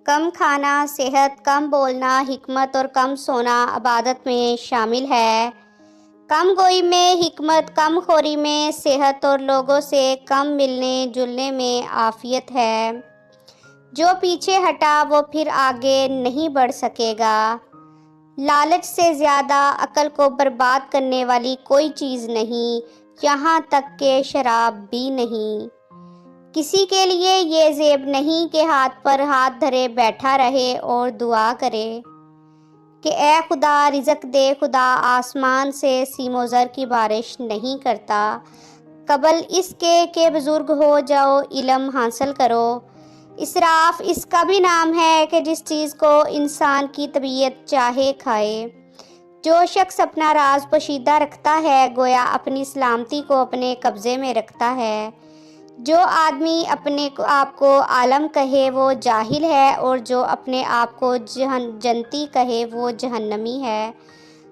کم کھانا صحت، کم بولنا حکمت اور کم سونا عبادت میں شامل ہے۔ کم گوئی میں حکمت، کم خوری میں صحت اور لوگوں سے کم ملنے جلنے میں عافیت ہے۔ جو پیچھے ہٹا وہ پھر آگے نہیں بڑھ سکے گا۔ لالچ سے زیادہ عقل کو برباد کرنے والی کوئی چیز نہیں، یہاں تک کہ شراب بھی نہیں۔ کسی کے لیے یہ عیب نہیں کہ ہاتھ پر ہاتھ دھرے بیٹھا رہے اور دعا کرے کہ اے خدا رزق دے۔ خدا آسمان سے سیم و زر کی بارش نہیں کرتا قبل اس کے کہ بزرگ ہو جاؤ، علم حاصل کرو۔ اسراف اس کا بھی نام ہے کہ جس چیز کو انسان کی طبیعت چاہے کھائے۔ جو شخص اپنا راز پوشیدہ رکھتا ہے گویا اپنی سلامتی کو اپنے قبضے میں رکھتا ہے۔ جو آدمی اپنے آپ کو عالم کہے وہ جاہل ہے، اور جو اپنے آپ کو جنتی کہے وہ جہنمی ہے۔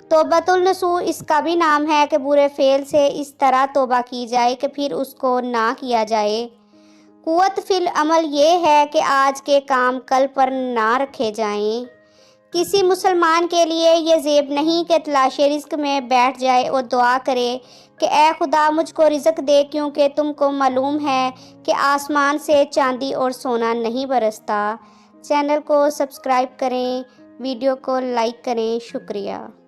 توبۃ النصوح اس کا بھی نام ہے کہ برے فعل سے اس طرح توبہ کی جائے کہ پھر اس کو نہ کیا جائے۔ قوت فی العمل یہ ہے کہ آج کے کام کل پر نہ رکھے جائیں۔ کسی مسلمان کے لیے یہ عیب نہیں کہ تلاش رزق میں بیٹھ جائے اور دعا کرے کہ اے خدا مجھ کو رزق دے، کیونکہ تم کو معلوم ہے کہ آسمان سے چاندی اور سونا نہیں برستا۔ چینل کو سبسکرائب کریں، ویڈیو کو لائک کریں۔ شکریہ۔